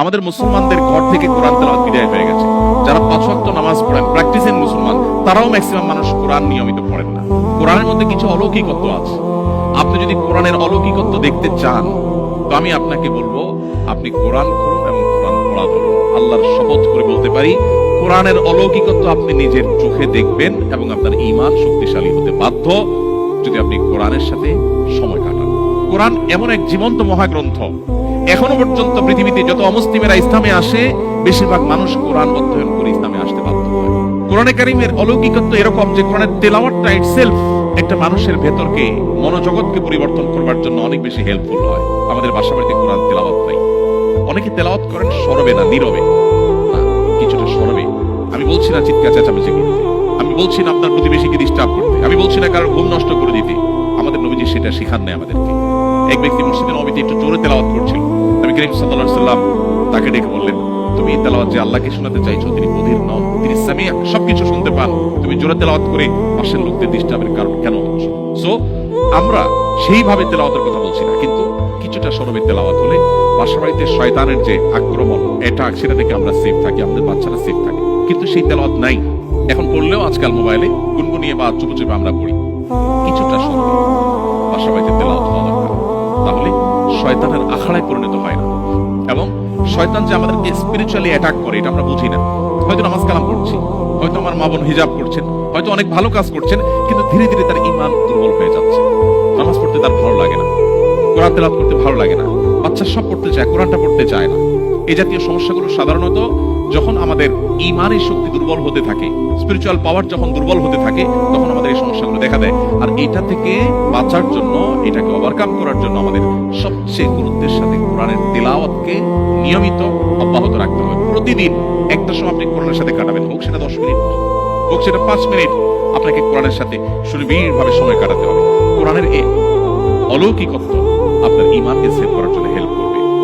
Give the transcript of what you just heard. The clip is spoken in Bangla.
আমাদের মুসলমানদের ঘর থেকে কোরআন তেলাওয়াত বিদায় হয়ে গেছে। যারা 5 ওয়াক্ত নামাজ পড়েন, প্র্যাকটিসিং মুসলমান, তারাও ম্যাক্সিমাম মানুষ কোরআন নিয়মিত পড়েন না। কোরআনের মধ্যে কিছু অলৌকিকত্ব আছে। আপনি যদি কোরআনের অলৌকিকত্ব দেখতে চান, তো আমি আপনাকে বলবো আপনি কোরআন পড়ুন এবং কোরআন পড়া ধরুন। আল্লাহর শপথ করে বলতে পারি, কোরআনের অলৌকিকত্ব আপনি নিজের চোখে দেখবেন এবং আপনার ঈমান শক্তিশালী হতে বাধ্য যদি আপনি কোরআনের সাথে সময় কাটান। কোরআন এমন এক জীবন্ত মহাগ্রন্থ, এখনো পর্যন্ত পৃথিবীতে যত অমুসলিমেরা ইসলামে আসে, বেশিরভাগ মানুষ কোরআন অধ্যয়ন করে ইসলামে আসতে বাধ্য হয়। কোরআনে কারীমের অলৌকিকত্ব এরকম যে কোরআনের তেলাওয়াতটা ইটসেলফ একটা মানুষের ভেতরকে, মনোজগৎকে পরিবর্তন করবার জন্য অনেক বেশি হেল্পফুল হয়। আমাদের বাসা বাড়িতে কোরআন তেলাওয়াত নাই। অনেকে তেলাওয়াত করেন সরবে না, নীরবে না, কিছুটা সরবে। আমি বলছি না চিৎকার চেঁচামেচি করতে, আমি বলছি না আপনার প্রতিবেশীকে ডিস্টার্ব করতে, আমি বলছি না কারোর ঘুম নষ্ট করে দিতে। আমাদের নবীজি সেটা শিখান নেই আমাদেরকে। এক ব্যক্তি মসজিদে নববীতে একটু জোরে তেলাওয়াত করছিল। নবী করিম সাল্লাল্লাহু আলাইহি সাল্লাম তাকে ডেকে বললেন, তুমি এই তেলাওয়াত যে আল্লাহকে শোনাতে চাইছো, তিনি বধির নন, তিনি সামিয়া, সবকিছু শুনতে পান। তুমি জোরে তেলাওয়াত করে পাশের লোকদের ডিস্টার্বের কারণ কেন হচ্ছে? সো আমরা সেইভাবে তেলাওয়াতের কথা বলছি না, কিন্তু কিছুটা সরবে তেলাওয়াত হলে বাসা বাড়িতে শয়তানের যে আক্রমণ, অ্যাটাক, সেটা থেকে আমরা সেফ থাকি, আমাদের বাচ্চারা সেফ থাকে। কিন্তু সেই তেলাওয়াত নাই। এখন পড়লেও আজকাল মোবাইলে গুনগুনিয়ে বা চুপে চুপে আমরা পড়ি। কিছুটা সরবে বাসা বাড়িতে তেলাওয়াত হওয়া দরকার, তাহলে শয়তানের আখড়ায় পরিণত হয় না। এবং শয়তান যে আমাদেরকে স্পিরিচুয়ালি অ্যাটাক করে এটা আমরা বুঝি না। হয়তো নামাজ কালাম পড়ছি, হয়তো আমার মা বোন হিজাব করছেন, হয়তো অনেক ভালো কাজ করছেন, কিন্তু ধীরে ধীরে তার ঈমান দুর্বল হয়ে যাচ্ছে। নামাজ পড়তে তার ভালো লাগে না, কোরআন তেলাওয়াত করতে ভালো লাগে না, বাচ্চা সব পড়তে চায়, কোরআনটা পড়তে চায় না। এই জাতীয় সমস্যাগুলো সাধারণত যখন আমাদের ঈমানের শক্তি দুর্বল হতে থাকে, স্পিরিচুয়াল পাওয়ার যখন দুর্বল হতে থাকে, তখন আমাদের এই সমস্যাগুলো দেখা দেয়। আর এটা থেকে বাঁচার জন্য, এটাকে ওভারকাম করার জন্য আমাদের সবচেয়ে গুরুত্বের সাথে কোরআনের তেলাওয়াতকে নিয়মিত অব্যাহত রাখতে হবে। প্রতিদিন একটা সময় আপনি কোরআনের সাথে কাটাবেন, হোক সেটা 10 মিনিট, হোক সেটা 5 মিনিট, আপনাকে কোরআনের সাথে সুনিবিড়ভাবে সময় কাটাতে হবে। কোরআনের এই অলৌকিকত্ব আপনার ঈমানকে সেভ করার জন্য হেল্প করবে।